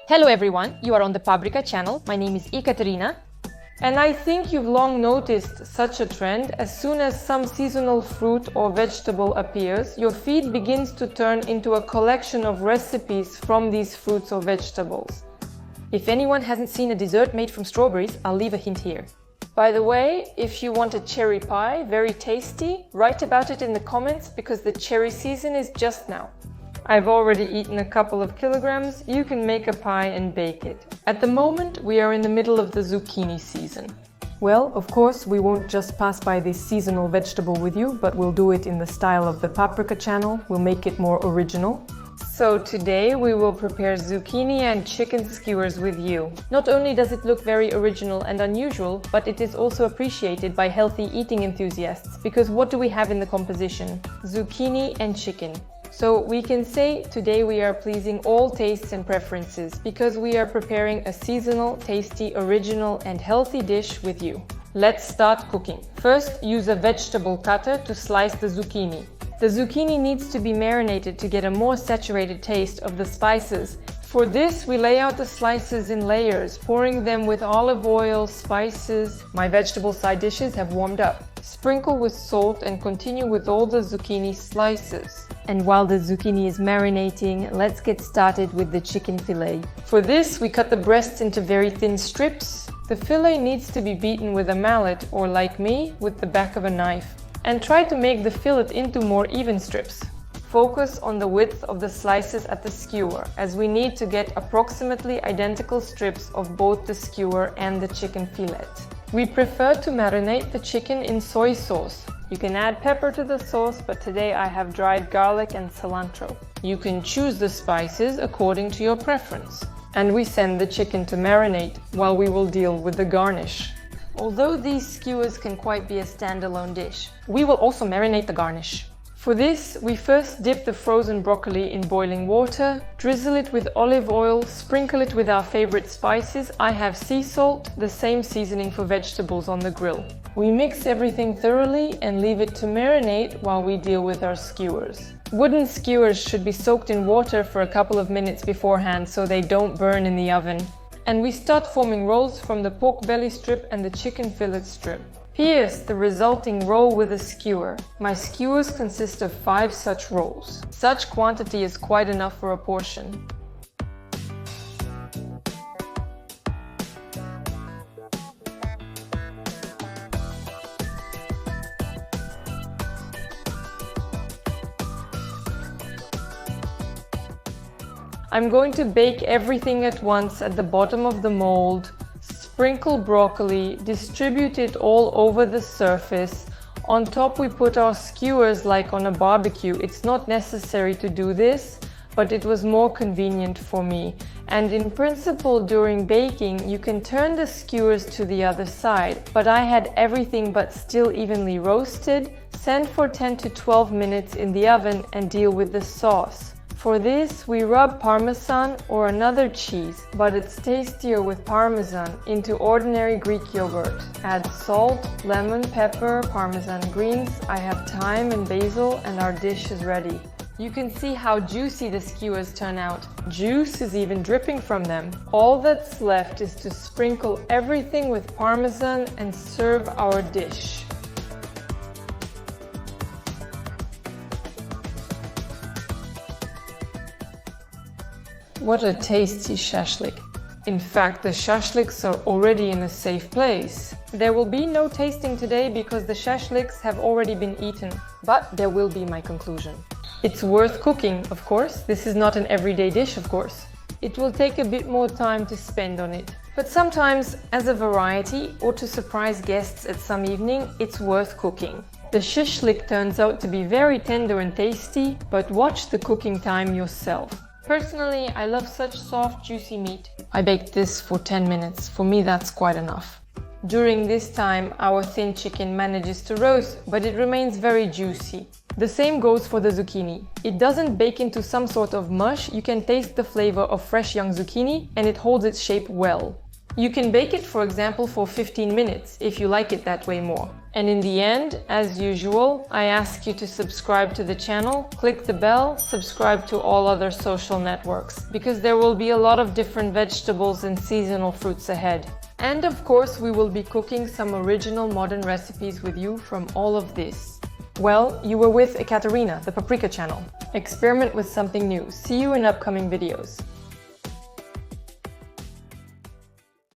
Hello everyone, you are on the Paprika channel. My name is Ekaterina. And I think you've long noticed such a trend. As soon as some seasonal fruit or vegetable appears, your feed begins to turn into a collection of recipes from these fruits or vegetables. If anyone hasn't seen a dessert made from strawberries, I'll leave a hint here. By the way, if you want a cherry pie, very tasty, write about it in the comments because the cherry season is just now. I've already eaten a couple of kilograms. You can make a pie and bake it. At the moment, we are in the middle of the zucchini season. Well, of course, we won't just pass by this seasonal vegetable with you, but we'll do it in the style of the Paprika channel. We'll make it more original. So today we will prepare zucchini and chicken skewers with you. Not only does it look very original and unusual, but it is also appreciated by healthy eating enthusiasts, because what do we have in the composition? Zucchini and chicken. So we can say today we are pleasing all tastes and preferences because we are preparing a seasonal, tasty, original and healthy dish with you. Let's start cooking. First, use a vegetable cutter to slice the zucchini. The zucchini needs to be marinated to get a more saturated taste of the spices. For this, we lay out the slices in layers, pouring them with olive oil, spices. My vegetable side dishes have warmed up. Sprinkle with salt and continue with all the zucchini slices. And while the zucchini is marinating, let's get started with the chicken fillet. For this, we cut the breasts into very thin strips. The fillet needs to be beaten with a mallet or, like me, with the back of a knife. And try to make the fillet into more even strips. Focus on the width of the slices at the skewer, as we need to get approximately identical strips of both the skewer and the chicken fillet. We prefer to marinate the chicken in soy sauce. You can add pepper to the sauce, but today I have dried garlic and cilantro. You can choose the spices according to your preference. And we send the chicken to marinate while we will deal with the garnish. Although these skewers can quite be a standalone dish, we will also marinate the garnish. For this, we first dip the frozen broccoli in boiling water, drizzle it with olive oil, sprinkle it with our favorite spices. I have sea salt, the same seasoning for vegetables on the grill. We mix everything thoroughly and leave it to marinate while we deal with our skewers. Wooden skewers should be soaked in water for a couple of minutes beforehand so they don't burn in the oven. And we start forming rolls from the pork belly strip and the chicken fillet strip. Pierce the resulting roll with a skewer. My skewers consist of 5 such rolls. Such quantity is quite enough for a portion. I'm going to bake everything at once at the bottom of the mold. Sprinkle broccoli, distribute it all over the surface. On top we put our skewers like on a barbecue. It's not necessary to do this, but it was more convenient for me. And in principle, during baking, you can turn the skewers to the other side, but I had everything but still evenly roasted. Send for 10 to 12 minutes in the oven and deal with the sauce. For this, we rub Parmesan or another cheese, but it's tastier with Parmesan, into ordinary Greek yogurt. Add salt, lemon, pepper, Parmesan greens. I have thyme and basil and our dish is ready. You can see how juicy the skewers turn out. Juice is even dripping from them. All that's left is to sprinkle everything with Parmesan and serve our dish. What a tasty shashlik. In fact, the shashliks are already in a safe place. There will be no tasting today because the shashliks have already been eaten. But there will be my conclusion. It's worth cooking, of course. This is not an everyday dish, of course. It will take a bit more time to spend on it. But sometimes, as a variety or to surprise guests at some evening, it's worth cooking. The shashlik turns out to be very tender and tasty, but watch the cooking time yourself. Personally, I love such soft, juicy meat. I baked this for 10 minutes. For me, that's quite enough. During this time, our thin chicken manages to roast, but it remains very juicy. The same goes for the zucchini. It doesn't bake into some sort of mush. You can taste the flavor of fresh young zucchini, and it holds its shape well. You can bake it, for example, for 15 minutes if you like it that way more. And in the end, as usual, I ask you to subscribe to the channel, click the bell, subscribe to all other social networks, because there will be a lot of different vegetables and seasonal fruits ahead. And of course, we will be cooking some original modern recipes with you from all of this. Well, you were with Ekaterina, the Paprika channel. Experiment with something new. See you in upcoming videos.